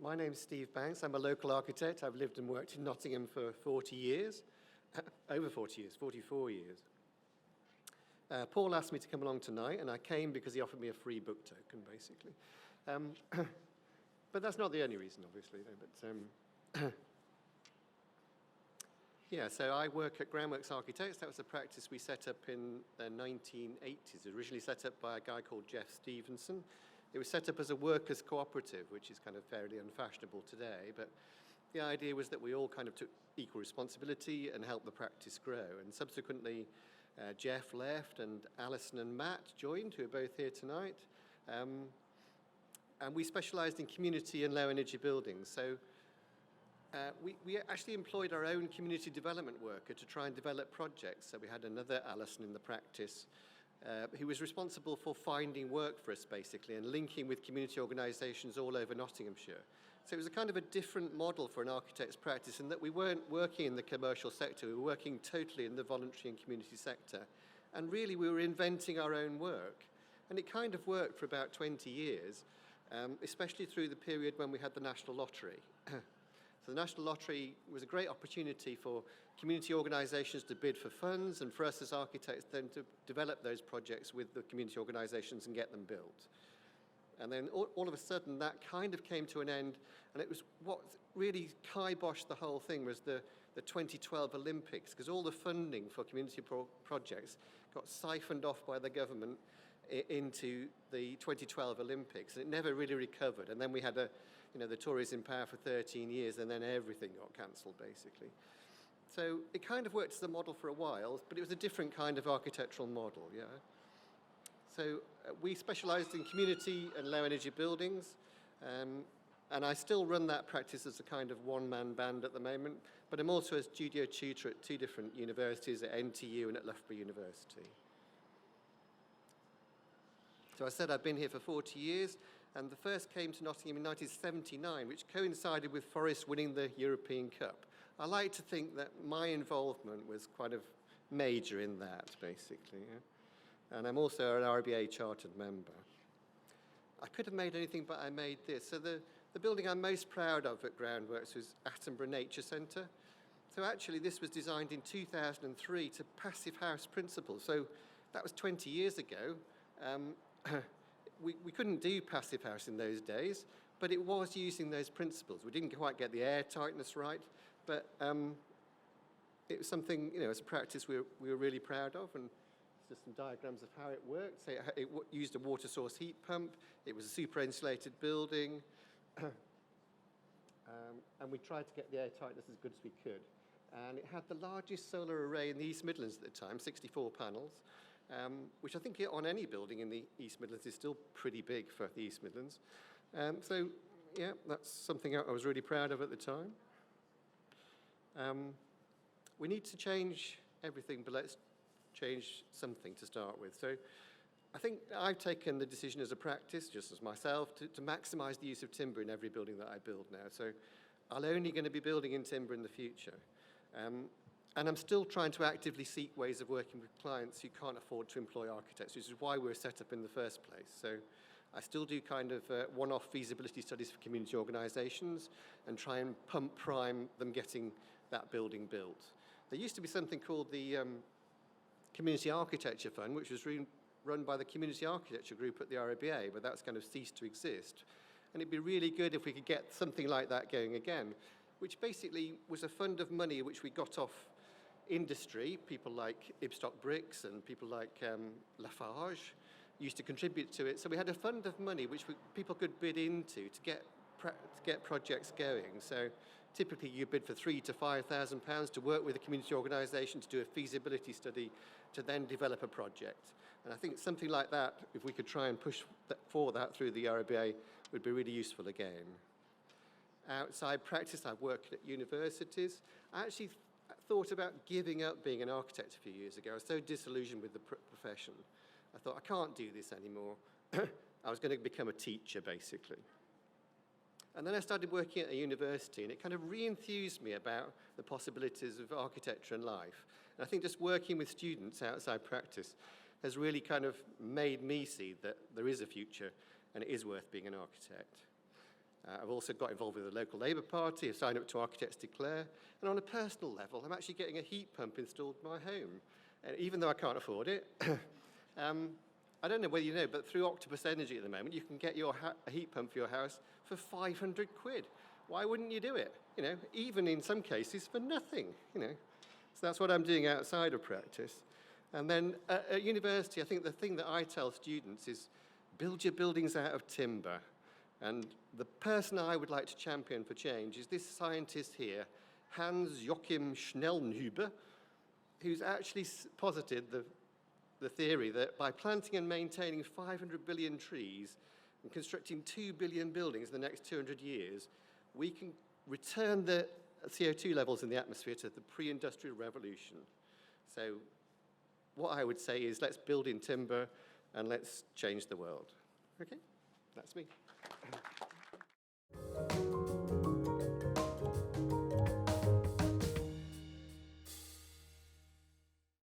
My name's Steve Banks. I'm a local architect. I've lived and worked in Nottingham for 40 years, over 40 years, 44 years. Paul asked me to come along tonight, and I came because he offered me a free book token, basically. But that's not the only reason, obviously. But yeah, so I work at Groundworks Architects. That was a practice we set up in the 1980s, originally set up by a guy called Jeff Stevenson. It was set up as a workers' cooperative, which is kind of fairly unfashionable today, but the idea was that we all kind of took equal responsibility and helped the practice grow. And subsequently, Jeff left and Alison and Matt joined, who are both here tonight. And we specialized in community and low energy buildings. So we actually employed our own community development worker to try and develop projects. So we had another Alison in the practice who was responsible for finding work for us, basically, and linking with community organisations all over Nottinghamshire. So it was a kind of a different model for an architect's practice in that we weren't working in the commercial sector, we were working totally in the voluntary and community sector. And really we were inventing our own work. And it kind of worked for about 20 years, especially through the period when we had the National Lottery. So the National Lottery was a great opportunity for community organisations to bid for funds and for us as architects then to develop those projects with the community organisations and get them built. And then all of a sudden that kind of came to an end, and it was what really kiboshed the whole thing was the 2012 Olympics, because all the funding for community projects got siphoned off by the government into the 2012 Olympics, and it never really recovered. And then we had the Tories in power for 13 years, and then everything got cancelled, basically. So it kind of worked as a model for a while, but it was a different kind of architectural model, yeah. So we specialised in community and low energy buildings, and I still run that practice as a kind of one-man band at the moment, but I'm also a studio tutor at two different universities, at NTU and at Loughborough University. So I said I've been here for 40 years, and the first came to Nottingham in 1979, which coincided with Forest winning the European Cup. I like to think that my involvement was kind of major in that, basically. Yeah? And I'm also an RIBA chartered member. I could have made anything, but I made this. So the building I'm most proud of at Groundworks was Attenborough Nature Centre. So actually this was designed in 2003 to passive house principles. So that was 20 years ago. We couldn't do passive house in those days, but it was using those principles. We didn't quite get the air tightness right, but it was something, as a practice we were really proud of, and just some diagrams of how it worked. So it used a water source heat pump, it was a super insulated building, and we tried to get the air tightness as good as we could. And it had the largest solar array in the East Midlands at the time, 64 panels, which I think on any building in the East Midlands is still pretty big for the East Midlands. So, yeah, that's something I was really proud of at the time. We need to change everything, but let's change something to start with. So I think I've taken the decision as a practice, just as myself, to maximise the use of timber in every building that I build now. So I'm only going to be building in timber in the future. And I'm still trying to actively seek ways of working with clients who can't afford to employ architects, which is why we're set up in the first place. So I still do kind of one-off feasibility studies for community organisations and try and pump prime them getting that building built. There used to be something called the Community Architecture Fund, which was run by the Community Architecture Group at the RIBA, but that's kind of ceased to exist. And it'd be really good if we could get something like that going again, which basically was a fund of money which we got off industry. People like Ibstock Bricks and people like Lafarge used to contribute to it. So we had a fund of money which people could bid into to get projects going. So typically you bid for £3,000 to £5,000 to work with a community organisation to do a feasibility study to then develop a project. And I think something like that, if we could try and push for that through the RIBA, would be really useful again. Outside practice, I've worked at universities. I actually thought about giving up being an architect a few years ago. I was so disillusioned with the profession. I thought, I can't do this anymore. I was going to become a teacher, basically. And then I started working at a university, and it kind of re-enthused me about the possibilities of architecture and life. And I think just working with students outside practice has really kind of made me see that there is a future and it is worth being an architect. I've also got involved with the local Labour Party. I've signed up to Architects Declare. And on a personal level, I'm actually getting a heat pump installed in my home. And even though I can't afford it, I don't know whether you know, but through Octopus Energy at the moment, you can get a heat pump for your house for 500 quid. Why wouldn't you do it? You know, even in some cases for nothing, you know. So that's what I'm doing outside of practice. And then at university, I think the thing that I tell students is build your buildings out of timber. And the person I would like to champion for change is this scientist here, Hans Joachim Schnellnhuber, who's actually posited the theory that by planting and maintaining 500 billion trees and constructing 2 billion buildings in the next 200 years, we can return the CO2 levels in the atmosphere to the pre-industrial revolution. So what I would say is let's build in timber and let's change the world. Okay, that's me.